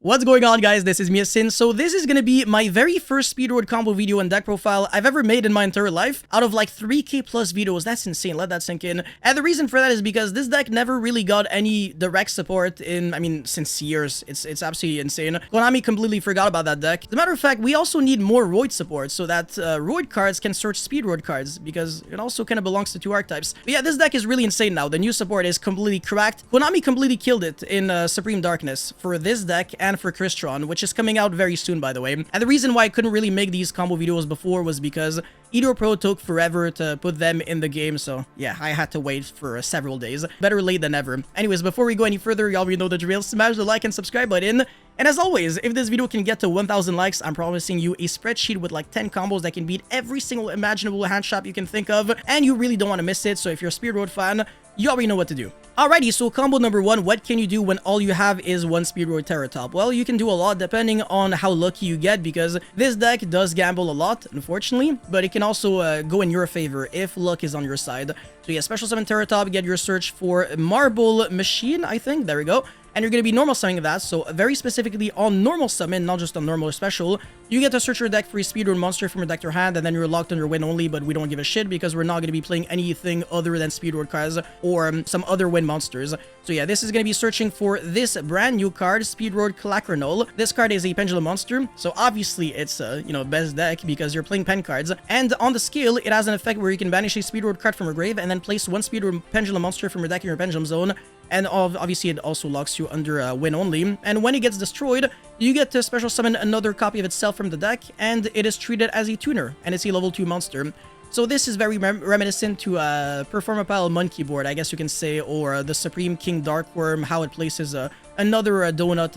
What's going on, guys? This is Miasin. So this is gonna be my very first Speedroid combo video and deck profile I've ever made in my entire life. Out of like 3k plus videos. That's insane. Let that sink in. And the reason for that is because this deck never really got any direct support since years. It's absolutely insane. Konami completely forgot about that deck. As a matter of fact, we also need more Roid support so that Roid cards can search Speedroid cards, because it also kind of belongs to two archetypes. But yeah, this deck is really insane now. The new support is completely cracked. Konami completely killed it in Supreme Darkness for this deck and for Crystron, which is coming out very soon, by the way. And the reason why I couldn't really make these combo videos before was because Edo Pro took forever to put them in the game, so yeah, I had to wait for several days. Better late than never. Anyways, before we go any further, y'all already know the drill. Smash the like and subscribe button. And as always, if this video can get to 1,000 likes, I'm promising you a spreadsheet with like 10 combos that can beat every single imaginable hand shop you can think of, and you really don't want to miss it. So if you're a Speedroid fan, you already know what to do. Alrighty, so combo number one, what can you do when all you have is one Speedroid Terratop? Well, you can do a lot depending on how lucky you get, because this deck does gamble a lot, unfortunately, but it can also go in your favor if luck is on your side. So yeah, special summon Terratop, get your search for Marble Machine, I think, there we go. And you're going to be normal summoning that, so very specifically on normal summon, not just on normal or special, you get to search your deck for a Speedroid monster from your deck to your hand, and then you're locked under win only, but we don't give a shit because we're not going to be playing anything other than Speedroid cards or some other win monsters. So yeah, this is going to be searching for this brand new card, Speedroid Clacranol. This card is a Pendulum monster, so obviously it's, best deck because you're playing pen cards. And on the skill, it has an effect where you can banish a Speedroid card from your grave and then place one Speedroid Pendulum monster from your deck in your Pendulum zone. And obviously it also locks you under win only. And when it gets destroyed, you get to special summon another copy of itself from the deck, and it is treated as a tuner, and it's a level 2 monster. So this is very reminiscent to Performapile Monkey Board, I guess you can say, or the Supreme King Darkworm, how it places another donut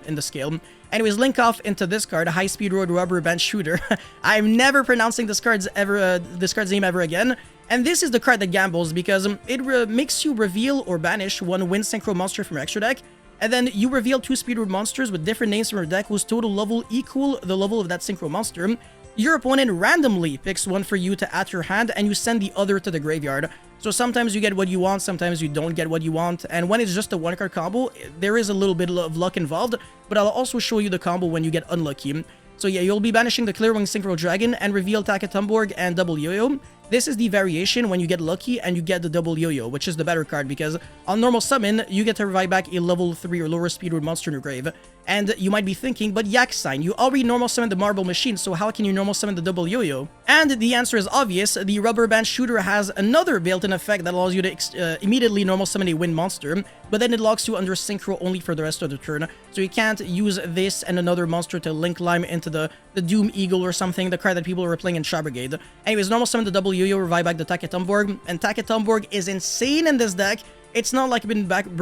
in the scale. Anyways, link off into this card, High Speedroid Rubber Band Shooter. I'm never pronouncing this card's name ever again. And this is the card that gambles because it makes you reveal or banish one Wind Synchro monster from your extra deck, and then you reveal two Speedroid monsters with different names from your deck whose total level equal the level of that Synchro monster. Your opponent randomly picks one for you to add to your hand, and you send the other to the graveyard. So sometimes you get what you want, sometimes you don't get what you want, and when it's just a one-card combo, there is a little bit of luck involved, but I'll also show you the combo when you get unlucky. So yeah, you'll be banishing the Clearwing Synchro Dragon and reveal Takatumborg and Double Yo-Yo. This is the variation when you get lucky and you get the Double Yo-Yo, which is the better card because on normal summon, you get to revive back a level 3 or lower Speedroid monster in your grave. And you might be thinking, but Yak Sign, you already normal summon the Marble Machine, so how can you normal summon the Double Yo-Yo? And the answer is obvious. The Rubber Band Shooter has another built-in effect that allows you to immediately normal summon a Wind monster, but then it locks you under Synchro only for the rest of the turn. So you can't use this and another monster to link climb into the Doom Eagle or something, the card that people were playing in Shah Brigade. Anyways, normal summon the Double Yo-Yo, revive back the Takatumborg, and Takatumborg is insane in this deck. It's not like been back in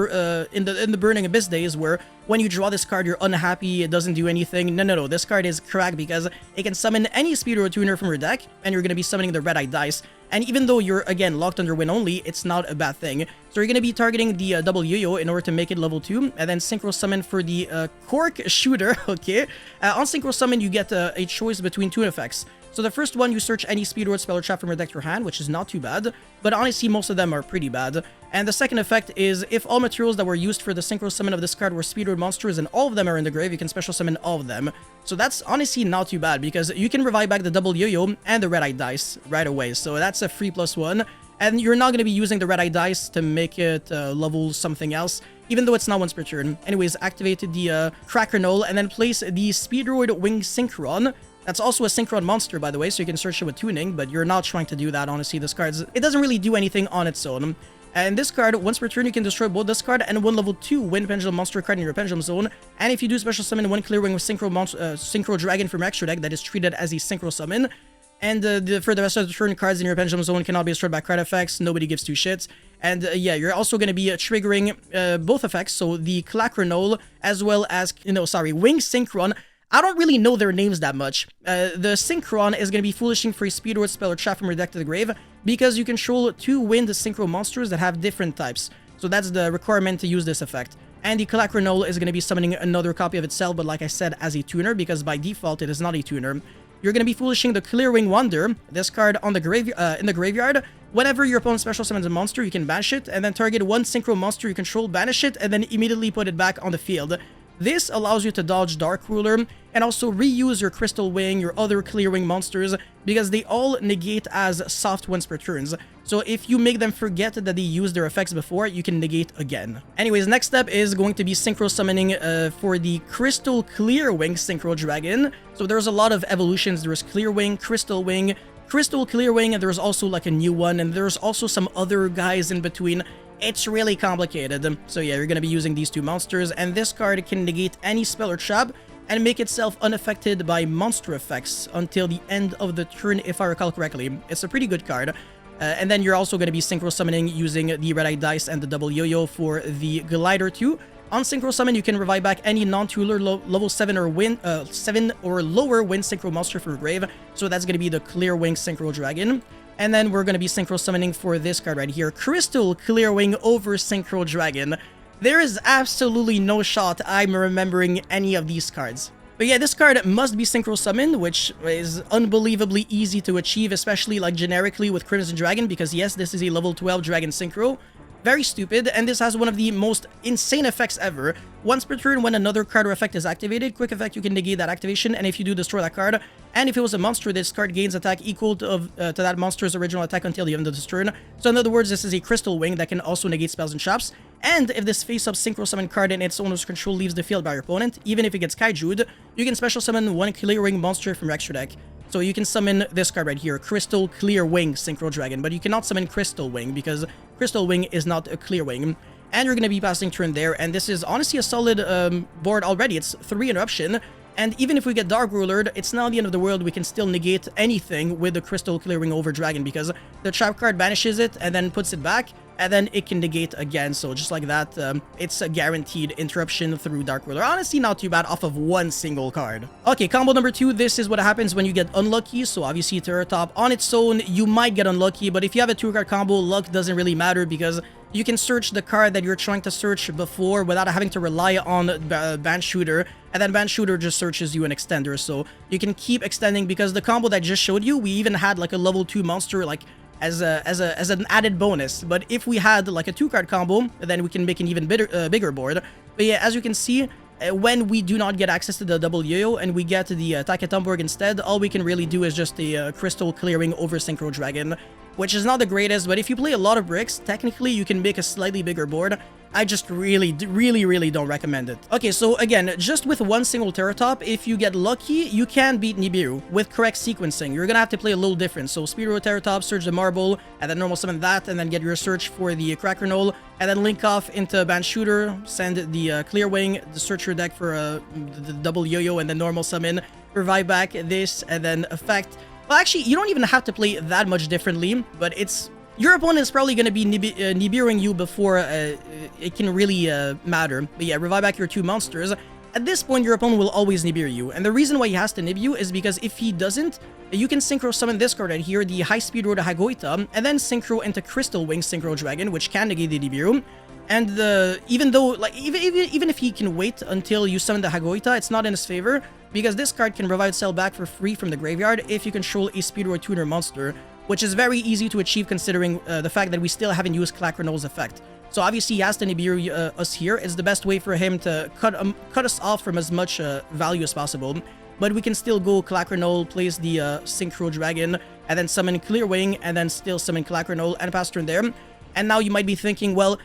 the Burning Abyss days where when you draw this card, you're unhappy, it doesn't do anything. No. This card is cracked because it can summon any Speedroid tuner from your deck, and you're going to be summoning the Red-Eye Dice. And even though you're, again, locked under win only, it's not a bad thing. So you're going to be targeting the Double Yo-Yo in order to make it level 2, and then Synchro Summon for the Cork Shooter, okay? On Synchro Summon, you get a choice between two effects. So the first one, you search any Speedroid spell or trap from your deck to your hand, which is not too bad, but honestly, most of them are pretty bad. And the second effect is, if all materials that were used for the Synchro Summon of this card were Speedroid monsters and all of them are in the grave, you can special summon all of them. So that's honestly not too bad, because you can revive back the Double Yo-Yo and the Red-Eye Dice right away. So that's a free +1, and you're not going to be using the Red-Eye Dice to make it level something else, even though it's not once per turn. Anyways, activate the Cracranol, and then place the Speedroid Wing Synchron. That's also a Synchron monster, by the way, so you can search it with tuning, but you're not trying to do that, honestly. This card, it doesn't really do anything on its own. And this card, once per turn, you can destroy both this card and one level 2 Wind Pendulum monster card in your Pendulum zone. And if you do special summon one Clearwing with Synchro Dragon from your extra deck, that is treated as a Synchro Summon. And for the rest of the turn, cards in your Pendulum zone cannot be destroyed by card effects. Nobody gives two shits. And yeah, you're also going to be triggering both effects, so the Clacranol as well as, Wing Synchron. I don't really know their names that much. The Synchron is going to be foolishing for a Speedroid spell or trap from your deck to the grave, because you control two Wind Synchro monsters that have different types. So that's the requirement to use this effect. And the Clacranol is going to be summoning another copy of itself, but like I said, as a tuner, because by default it is not a tuner. You're going to be foolishing the Clearwing Wonder, this card on the in the graveyard. Whenever your opponent special summons a monster, you can banish it, and then target one Synchro monster you control, banish it, and then immediately put it back on the field. This allows you to dodge Dark Ruler and also reuse your Crystal Wing, your other Clear Wing monsters, because they all negate as soft once per turns. So if you make them forget that they used their effects before, you can negate again. Anyways, next step is going to be Synchro Summoning for the Crystal Clear Wing Synchro Dragon. So there's a lot of evolutions. There's Clear Wing, Crystal Wing, Crystal Clear Wing, and there's also like a new one, and there's also some other guys in between. It's really complicated. So yeah, you're going to be using these two monsters, and this card can negate any spell or trap and make itself unaffected by monster effects until the end of the turn, if I recall correctly. It's a pretty good card. And then you're also going to be Synchro Summoning using the Red Eye Dice and the Double Yo-Yo for the Glider 2. On Synchro Summon, you can revive back any non-tutor level 7 or 7 or lower Wind Synchro monster from your grave. So that's going to be the Clear Wing Synchro Dragon. And then we're going to be Synchro Summoning for this card right here, Crystal Clear Wing over Synchro Dragon. There is absolutely no shot I'm remembering any of these cards. But yeah, this card must be Synchro Summoned, which is unbelievably easy to achieve, especially like generically with Crimson Dragon, because yes, this is a level 12 Dragon Synchro. Very stupid, and this has one of the most insane effects ever. Once per turn, when another card or effect is activated, quick effect, you can negate that activation, and if you do, destroy that card. And if it was a monster, this card gains attack equal to that monster's original attack until the end of this turn. So in other words, this is a Crystal Wing that can also negate spells and traps. And if this face-up Synchro Summon card in its owner's control leaves the field by your opponent, even if it gets Kaiju'd, you can special summon one Clear Wing monster from your extra deck. So you can summon this card right here, Crystal Clear Wing Synchro Dragon, but you cannot summon Crystal Wing because Crystal Wing is not a Clear Wing. And you're going to be passing turn there, and this is honestly a solid board already. It's 3 Interruption, and even if we get Dark Rulered, it's not the end of the world. We can still negate anything with the Crystal Clear Wing over Dragon because the trap card banishes it and then puts it back, and then it can negate again. So just like that, it's a guaranteed interruption through Dark Ruler. Honestly, not too bad off of one single card. Okay, combo number 2. This is what happens when you get unlucky. So obviously, Terror Top on its own, you might get unlucky, but if you have a 2-card combo, luck doesn't really matter because you can search the card that you're trying to search before without having to rely on Band Shooter, and then Band Shooter just searches you an extender. So you can keep extending because the combo that I just showed you, we even had like a level 2 monster like as an added bonus. But if we had like a 2-card combo, then we can make an even bigger board. But yeah, as you can see, when we do not get access to the Double Yo-Yo and we get the Attack at Tomborg instead, all we can really do is just the Crystal Clearing over Synchro Dragon, which is not the greatest, but if you play a lot of bricks, technically you can make a slightly bigger board. I just really don't recommend it. Okay, so again, just with one single Terror Top, if you get lucky, you can beat Nibiru with correct sequencing. You're gonna have to play a little different. So Speedroid Terror Top, search the Marble, and then normal summon that, and then get your search for the Cracker Knoll, and then link off into Band Shooter, send the Clear Wing, search your deck for the Double Yo-Yo, and then normal summon, revive back this, and then effect. Well, actually, you don't even have to play that much differently, but it's... Your opponent is probably going to be Nibiruing you before it can really matter. But yeah, revive back your 2 monsters. At this point, your opponent will always Nibiru you. And the reason why he has to Nib you is because if he doesn't, you can Synchro Summon this card right here, the High Speed Road Hagoita, and then Synchro into Crystal Wing Synchro Dragon, which can negate the Nibiru. And even though, like, even if he can wait until you summon the Hagoita, it's not in his favor, because this card can revive itself back for free from the graveyard if you control a Speedroid Tuner monster, which is very easy to achieve considering the fact that we still haven't used Clackernoll's effect. So obviously he has to Nibiru us here. It's the best way for him to cut us off from as much value as possible. But we can still go Clackernoll, place the Synchro Dragon, and then summon Clear Wing, and then still summon Clackernoll and pass turn there. And now you might be thinking, well,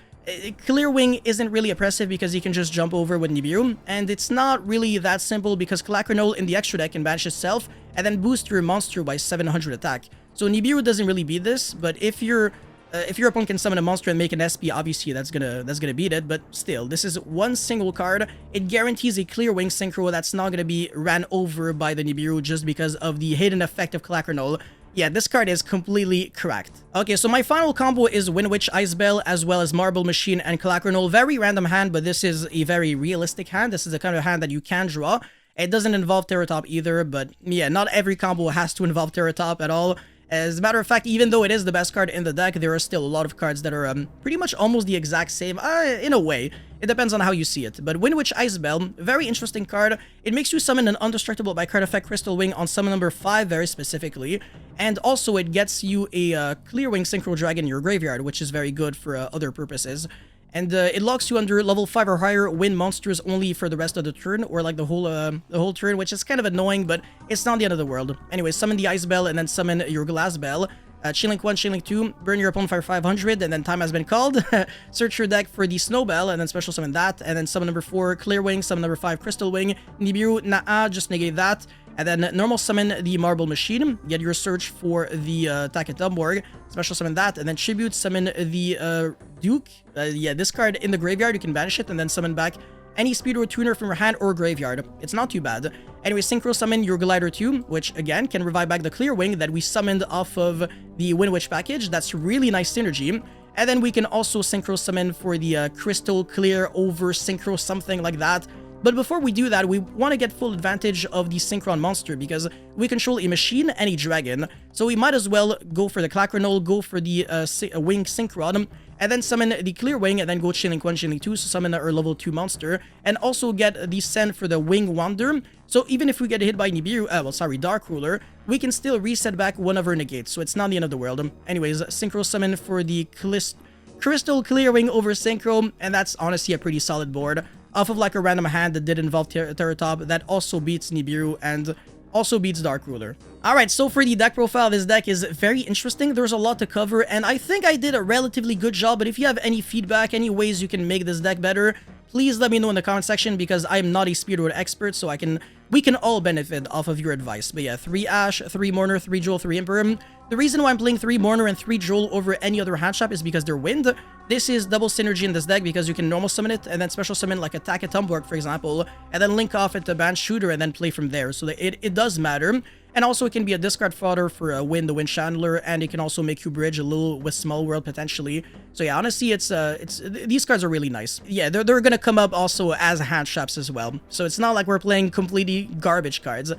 Clear Wing isn't really oppressive because he can just jump over with Nibiru, and it's not really that simple because Clackernoll in the extra deck can banish itself and then boost your monster by 700 attack. So Nibiru doesn't really beat this, but if your opponent can summon a monster and make an SP, obviously that's gonna beat it. But still, this is one single card. It guarantees a Clear Wing Synchro that's not gonna be ran over by the Nibiru just because of the hidden effect of Clackernoll. Yeah, this card is completely cracked. Okay, so my final combo is Wind Witch Ice Bell as well as Marble Machine and Clackernoll. Very random hand, but this is a very realistic hand. This is the kind of hand that you can draw. It doesn't involve Terror Top either, but yeah, not every combo has to involve Terror Top at all. As a matter of fact, even though it is the best card in the deck, there are still a lot of cards that are pretty much almost the exact same, in a way. It depends on how you see it. But Wind Witch Ice Bell, very interesting card. It makes you summon an undestructible by card effect Crystal Wing on summon number 5 very specifically. And also it gets you a Clear Wing Synchro Dragon in your graveyard, which is very good for other purposes. And it locks you under level 5 or higher wind monsters only for the rest of the turn, or like the whole turn, which is kind of annoying, but it's not the end of the world. Anyway, summon the Ice Bell and then summon your Glass Bell. Chain Link 1, Chain Link 2, burn your opponent for 500, and then time has been called. Search your deck for the Snow Bell, and then special summon that, and then summon number 4, Clear Wing, summon number 5, Crystal Wing, Nibiru, nah, just negate that, and then normal summon the Marble Machine, get your search for the Takatumborg, special summon that, and then tribute, summon the Duke, yeah, this card in the graveyard, you can banish it, and then summon back any Speedroid tuner from your hand or graveyard. It's not too bad. Anyway, Synchro Summon your Glider 2, which again can revive back the Clear Wing that we summoned off of the Wind Witch package. That's really nice synergy. And then we can also Synchro Summon for the Crystal Clear over Synchro, something like that. But before we do that, we want to get full advantage of the Synchron monster because we control a machine and a dragon. So we might as well go for the Clacronol, go for the Wing Synchron, and then summon the Clear Wing, and then go Chain Link 1, Chain Link 2, so summon our level 2 monster, and also get the send for the Wing Wander. So even if we get hit by Nibiru, Dark Ruler, we can still reset back one of our negates, so it's not the end of the world. Anyways, Synchro Summon for the Crystal Clear Wing over Synchro, and that's honestly a pretty solid board. Off of like a random hand that did involve Terratop, that also beats Nibiru and also beats Dark Ruler. Alright, so for the deck profile, this deck is very interesting. There's a lot to cover, and I think I did a relatively good job, but if you have any feedback, any ways you can make this deck better, please let me know in the comment section, because I'm not a Speedroid expert, so we can all benefit off of your advice. But yeah, 3 Ash, 3 Mourner, 3 Jewel, 3 Emperor. The reason why I'm playing 3 Mourner and 3 Jewel over any other hand shop is because they're wind. This is double synergy in this deck because you can normal summon it and then special summon like Attack a Tumborg, for example, and then link off into Band Shooter and then play from there. So it does matter. And also it can be a discard fodder for a Wind, the Wind Chandler, and it can also make you bridge a little with Small World potentially. So yeah, honestly, these cards are really nice. Yeah, they're gonna come up also as hand shops as well. So it's not like we're playing completely garbage cards.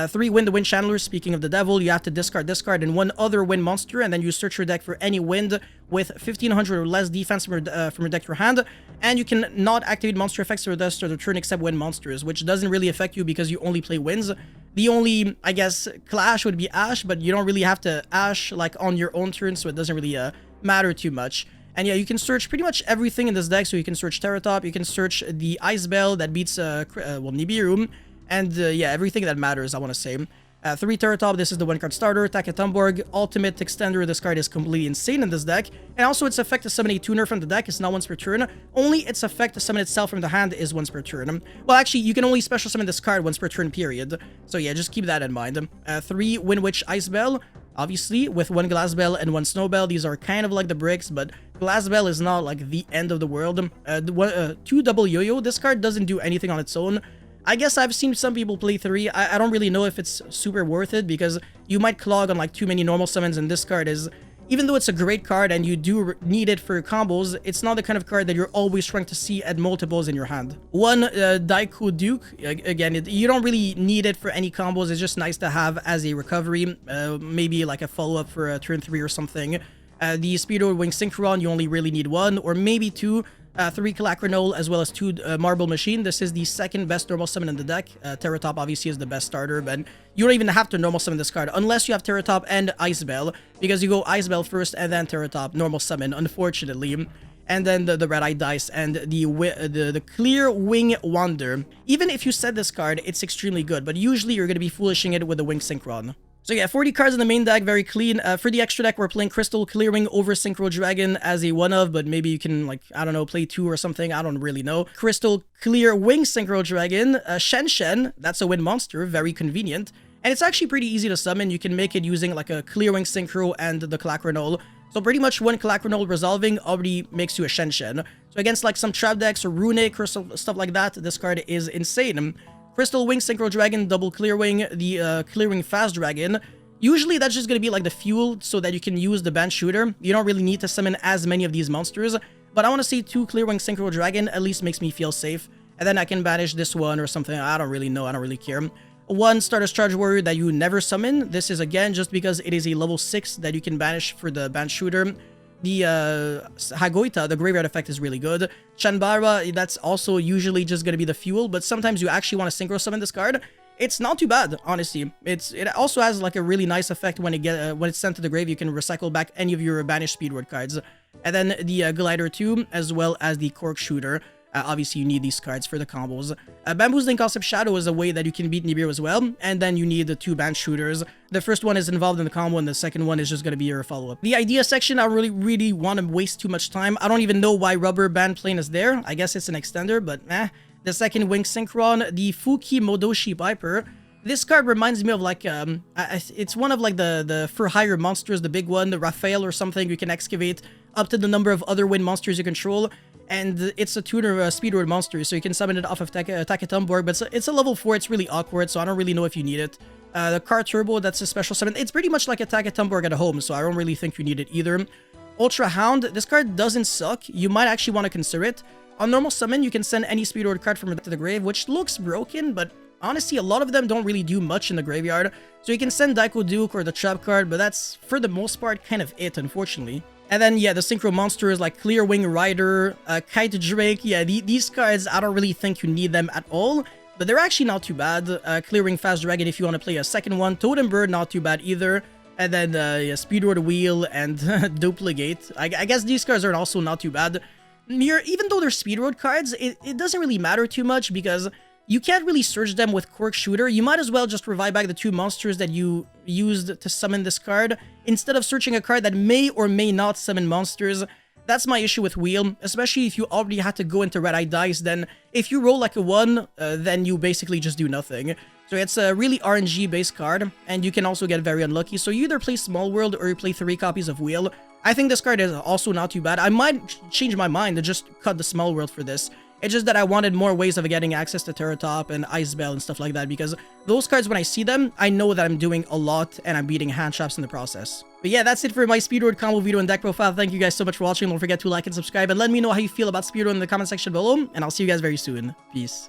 3 Wind, the Wind Chandler, speaking of the devil, you have to discard this card and one other wind monster, and then you search your deck for any wind with 1500 or less defense from your deck to your hand, and you can not activate monster effects for the rest of the turn except wind monsters, which doesn't really affect you because you only play winds. The only, I guess, clash would be Ash, but you don't really have to Ash like on your own turn, so it doesn't really matter too much. And yeah, you can search pretty much everything in this deck, so you can search Terratop, you can search the Ice Bell that beats, Nibiru, and yeah, everything that matters, I want to say. 3 Terratop, this is the 1-card starter. Attack a Tumborg, Ultimate Extender, this card is completely insane in this deck. And also its effect to summon a tuner from the deck is not once per turn. Only its effect to summon itself from the hand is once per turn. Well, actually, you can only special summon this card once per turn, period. So yeah, just keep that in mind. 3 Wind Witch Ice Bell, obviously, with 1 Glass Bell and 1 Snow Bell. These are kind of like the bricks, but Glass Bell is not like the end of the world. 2 Double Yo-Yo, this card doesn't do anything on its own. I guess I've seen some people play 3. I don't really know if it's super worth it because you might clog on like too many normal summons, and this card is, even though it's a great card and you do need it for combos, it's not the kind of card that you're always trying to see at multiples in your hand. 1 Daiku Duke, again, you don't really need it for any combos, it's just nice to have as a recovery, maybe like a follow-up for turn 3 or something. The Speedroid Wing Synchron, you only really need 1, or maybe 2. 3 Clacronol as well as 2 Marble Machine. This is the second best normal summon in the deck. Terratop obviously is the best starter, but you don't even have to normal summon this card unless you have Terratop and Ice Bell, because you go Ice Bell first and then Terratop normal summon, unfortunately. And then the Red Eye Dice and the Clear Wing Wander. Even if you set this card, it's extremely good, but usually you're going to be foolishing it with the Wing Synchron. So yeah, 40 cards in the main deck, very clean. For the extra deck, we're playing Crystal Clear Wing over Synchro Dragon as a one-of, but maybe you can, like, I don't know, play 2 or something, I don't really know. Crystal Clear Wing Synchro Dragon, Shen Shen, that's a wind monster, very convenient. And it's actually pretty easy to summon. You can make it using like a Clear Wing Synchro and the Clacronol. So pretty much one Clacronol resolving already makes you a Shen Shen. So against like some trap decks or runic or stuff like that, this card is insane. Crystal Wing Synchro Dragon, double Clear Wing, the Clear Wing Fast Dragon. Usually that's just going to be like the fuel so that you can use the Band Shooter. You don't really need to summon as many of these monsters. But I want to say 2 Clear Wing Synchro Dragon at least makes me feel safe. And then I can banish this one or something. I don't really know. I don't really care. 1 Stardust Charge Warrior that you never summon. This is again just because it is a level 6 that you can banish for the Band Shooter. The Hagoita, the graveyard effect, is really good. Chanbara, that's also usually just going to be the fuel, but sometimes you actually want to synchro summon this card. it's not too bad, honestly. It also has like a really nice effect when it's sent to the grave. You can recycle back any of your banished Speedroid cards. And then the Glider 2, as well as the Cork Shooter. Obviously, you need these cards for the combos. Bamboozling Concept Shadow is a way that you can beat Nibiru as well. And then you need the 2 Band Shooters. The first one is involved in the combo, and the second one is just going to be your follow-up. The idea section, I really want to waste too much time. I don't even know why Rubber Band Plane is there. I guess it's an extender, but The second Wing Synchron, the Fuki Modoshi Piper. This card reminds me of like, it's one of like the for hire monsters, the big one, the Raphael or something. You can excavate up to the number of other wind monsters you control. And it's a tuner Speedroid monster, so you can summon it off of Takatumborg, but it's a level 4, it's really awkward, so I don't really know if you need it. The Car Turbo, that's a special summon. It's pretty much like a Takatumborg at home, so I don't really think you need it either. Ultra Hound, this card doesn't suck. You might actually want to consider it. On normal summon, you can send any Speedroid card from it to the grave, which looks broken, but honestly, a lot of them don't really do much in the graveyard. So you can send Daiko Duke or the Trap card, but that's, for the most part, kind of it, unfortunately. And then, yeah, the Synchro monsters like Clear Wing Rider, Kite Drake, yeah, these cards, I don't really think you need them at all, but they're actually not too bad. Clear Wing Fast Dragon if you want to play a second one. Totem Bird, not too bad either. And then, yeah, Speedroid Wheel and Duplicate. I guess these cards are also not too bad. Even though they're Speedroid cards, it doesn't really matter too much because you can't really search them with Cork Shooter. You might as well just revive back the 2 monsters that you used to summon this card, instead of searching a card that may or may not summon monsters. That's my issue with Wheel, especially if you already had to go into Red Eye Dice. Then if you roll like a 1, then you basically just do nothing. So it's a really RNG-based card, and you can also get very unlucky. So you either play Small World or you play 3 copies of Wheel. I think this card is also not too bad. I might change my mind to just cut the Small World for this. It's just that I wanted more ways of getting access to Terratop and Ice Bell and stuff like that, because those cards, when I see them, I know that I'm doing a lot and I'm beating hand traps in the process. But yeah, that's it for my Speedroid combo video and deck profile. Thank you guys so much for watching. Don't forget to like and subscribe, and let me know how you feel about Speedroid in the comment section below, and I'll see you guys very soon. Peace.